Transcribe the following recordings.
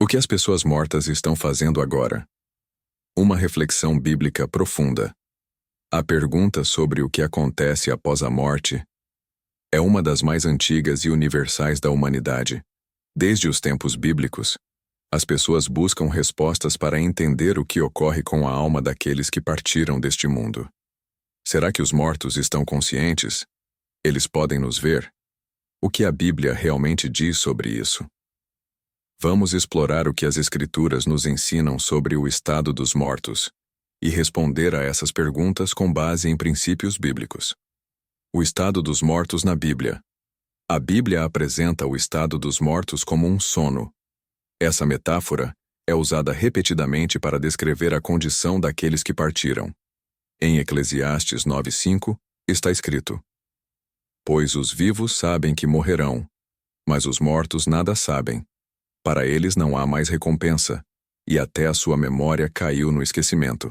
O que as pessoas mortas estão fazendo agora? Uma reflexão bíblica profunda. A pergunta sobre o que acontece após a morte é uma das mais antigas e universais da humanidade. Desde os tempos bíblicos, as pessoas buscam respostas para entender o que ocorre com a alma daqueles que partiram deste mundo. Será que os mortos estão conscientes? Eles podem nos ver? O que a Bíblia realmente diz sobre isso? Vamos explorar o que as Escrituras nos ensinam sobre o estado dos mortos e responder a essas perguntas com base em princípios bíblicos. O estado dos mortos na Bíblia. A Bíblia apresenta o estado dos mortos como um sono. Essa metáfora é usada repetidamente para descrever a condição daqueles que partiram. Em Eclesiastes 9:5, está escrito: "Pois os vivos sabem que morrerão, mas os mortos nada sabem. Para eles não há mais recompensa, e até a sua memória caiu no esquecimento."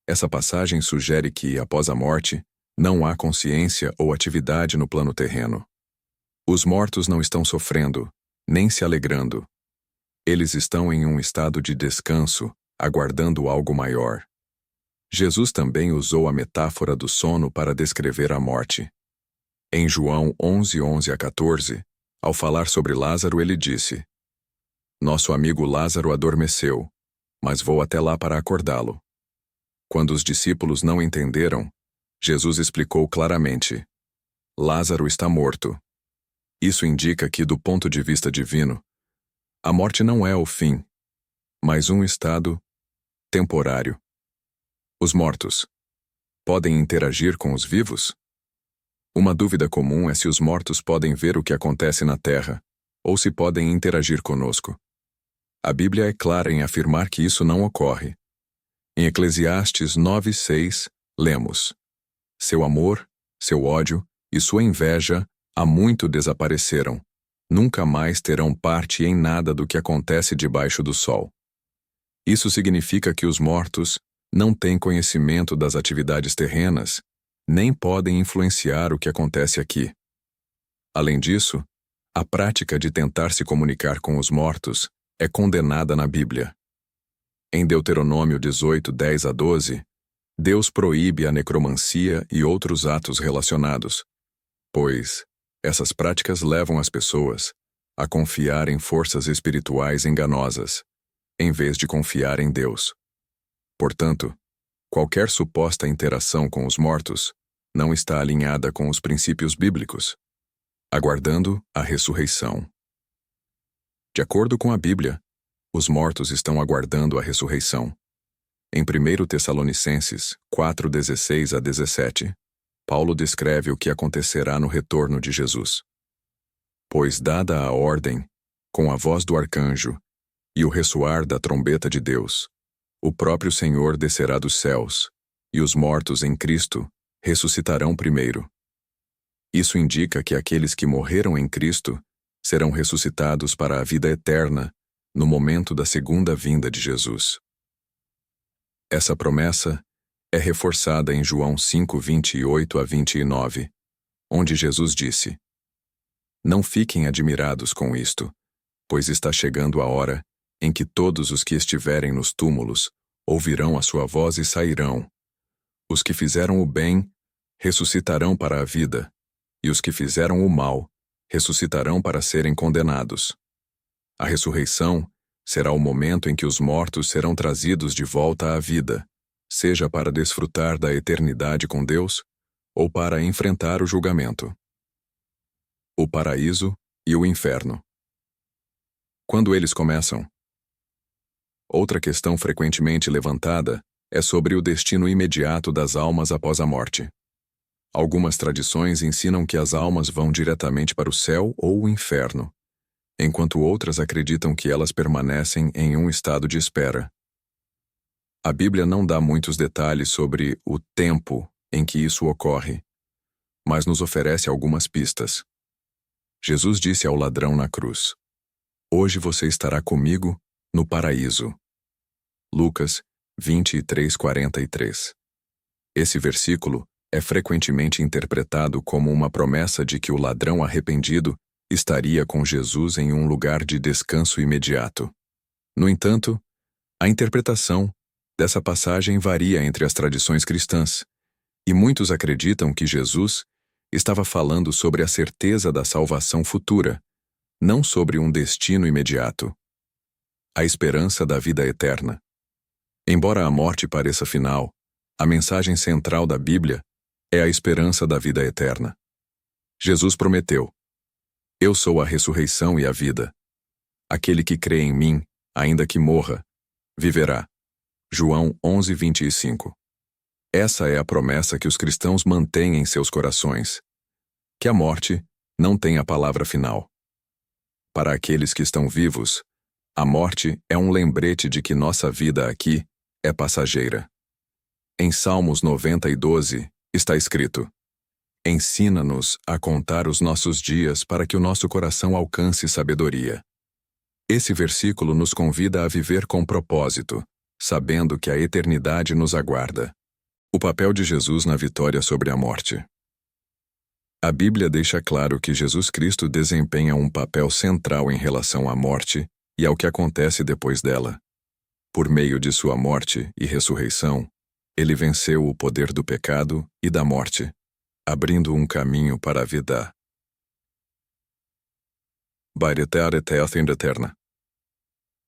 Essa passagem sugere que, após a morte, não há consciência ou atividade no plano terreno. Os mortos não estão sofrendo, nem se alegrando. Eles estão em um estado de descanso, aguardando algo maior. Jesus também usou a metáfora do sono para descrever a morte. Em João 11:11-14, ao falar sobre Lázaro, ele disse: "Nosso amigo Lázaro adormeceu, mas vou até lá para acordá-lo." Quando os discípulos não entenderam, Jesus explicou claramente: "Lázaro está morto." Isso indica que, do ponto de vista divino, a morte não é o fim, mas um estado temporário. Os mortos podem interagir com os vivos? Uma dúvida comum é se os mortos podem ver o que acontece na Terra, ou se podem interagir conosco. A Bíblia é clara em afirmar que isso não ocorre. Em Eclesiastes 9:6, lemos: "Seu amor, seu ódio e sua inveja há muito desapareceram. Nunca mais terão parte em nada do que acontece debaixo do sol." Isso significa que os mortos não têm conhecimento das atividades terrenas, nem podem influenciar o que acontece aqui. Além disso, a prática de tentar se comunicar com os mortos é condenada na Bíblia. Em Deuteronômio 18:10-12, Deus proíbe a necromancia e outros atos relacionados, pois essas práticas levam as pessoas a confiar em forças espirituais enganosas, em vez de confiar em Deus. Portanto, qualquer suposta interação com os mortos não está alinhada com os princípios bíblicos, aguardando a ressurreição. De acordo com a Bíblia, os mortos estão aguardando a ressurreição. Em 1 Tessalonicenses 4:16-17, Paulo descreve o que acontecerá no retorno de Jesus. "Pois dada a ordem, com a voz do arcanjo e o ressoar da trombeta de Deus, o próprio Senhor descerá dos céus, e os mortos em Cristo ressuscitarão primeiro." Isso indica que aqueles que morreram em Cristo serão ressuscitados para a vida eterna no momento da segunda vinda de Jesus. Essa promessa é reforçada em João 5:28-29, onde Jesus disse: "Não fiquem admirados com isto, pois está chegando a hora em que todos os que estiverem nos túmulos ouvirão a sua voz e sairão. Os que fizeram o bem ressuscitarão para a vida, e os que fizeram o mal ressuscitarão para serem condenados." A ressurreição será o momento em que os mortos serão trazidos de volta à vida, seja para desfrutar da eternidade com Deus ou para enfrentar o julgamento. O paraíso e o inferno. Quando eles começam? Outra questão frequentemente levantada é sobre o destino imediato das almas após a morte. Algumas tradições ensinam que as almas vão diretamente para o céu ou o inferno, enquanto outras acreditam que elas permanecem em um estado de espera. A Bíblia não dá muitos detalhes sobre o tempo em que isso ocorre, mas nos oferece algumas pistas. Jesus disse ao ladrão na cruz: "Hoje você estará comigo no paraíso." Lucas 23:43. Esse versículo é frequentemente interpretado como uma promessa de que o ladrão arrependido estaria com Jesus em um lugar de descanso imediato. No entanto, a interpretação dessa passagem varia entre as tradições cristãs, e muitos acreditam que Jesus estava falando sobre a certeza da salvação futura, não sobre um destino imediato. A esperança da vida eterna. Embora a morte pareça final, a mensagem central da Bíblia é a esperança da vida eterna. Jesus prometeu: Eu sou a ressurreição e a vida. Aquele que crê em mim, ainda que morra, viverá. João 11:25. Essa é a promessa que os cristãos mantêm em seus corações, que a morte não tem a palavra final. Para aqueles que estão vivos, a morte é um lembrete de que nossa vida aqui é passageira. Em Salmos 90:12 está escrito: Ensina-nos a contar os nossos dias para que o nosso coração alcance sabedoria. Esse versículo nos convida a viver com propósito, sabendo que a eternidade nos aguarda. O papel de Jesus na vitória sobre a morte. A Bíblia deixa claro que Jesus Cristo desempenha um papel central em relação à morte e ao que acontece depois dela. Por meio de sua morte e ressurreição, ele venceu o poder do pecado e da morte, abrindo um caminho para a vida. Eterna.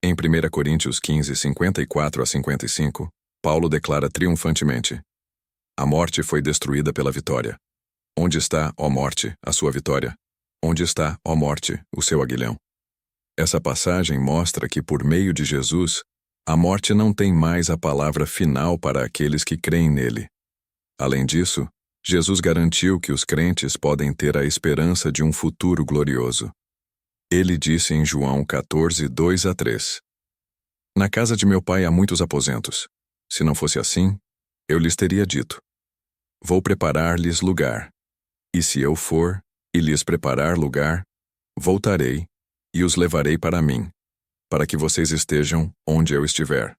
Em 1 Coríntios 15, 54-55, Paulo declara triunfantemente: A morte foi destruída pela vitória. Onde está, ó morte, a sua vitória? Onde está, ó morte, o seu aguilhão? Essa passagem mostra que, por meio de Jesus, a morte não tem mais a palavra final para aqueles que creem nele. Além disso, Jesus garantiu que os crentes podem ter a esperança de um futuro glorioso. Ele disse em João 14, 2-3: Na casa de meu pai há muitos aposentos. Se não fosse assim, eu lhes teria dito: Vou preparar-lhes lugar. E se eu for e lhes preparar lugar, voltarei e os levarei para mim, para que vocês estejam onde eu estiver.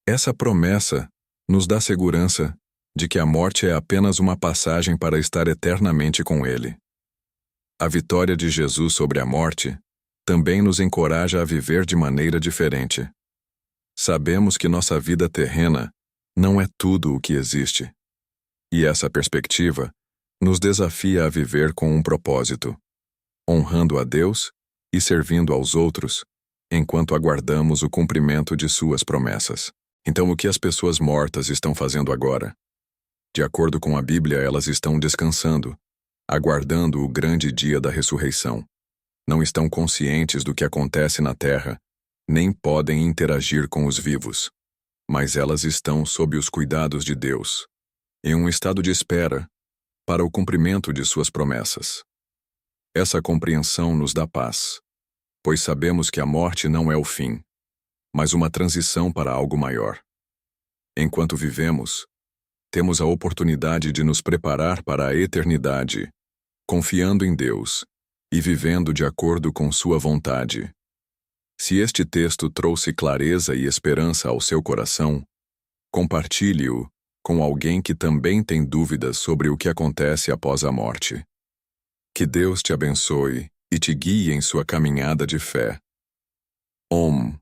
Essa promessa nos dá segurança de que a morte é apenas uma passagem para estar eternamente com ele. A vitória de Jesus sobre a morte também nos encoraja a viver de maneira diferente. Sabemos que nossa vida terrena não é tudo o que existe. E essa perspectiva nos desafia a viver com um propósito, honrando a Deus e servindo aos outros, enquanto aguardamos o cumprimento de suas promessas. Então, o que as pessoas mortas estão fazendo agora? De acordo com a Bíblia, elas estão descansando, aguardando o grande dia da ressurreição. Não estão conscientes do que acontece na terra, nem podem interagir com os vivos. Mas elas estão sob os cuidados de Deus, em um estado de espera para o cumprimento de suas promessas. Essa compreensão nos dá paz, pois sabemos que a morte não é o fim, mas uma transição para algo maior. Enquanto vivemos, temos a oportunidade de nos preparar para a eternidade, confiando em Deus e vivendo de acordo com sua vontade. Se este texto trouxe clareza e esperança ao seu coração, compartilhe-o com alguém que também tem dúvidas sobre o que acontece após a morte. Que Deus te abençoe e te guie em sua caminhada de fé. Om.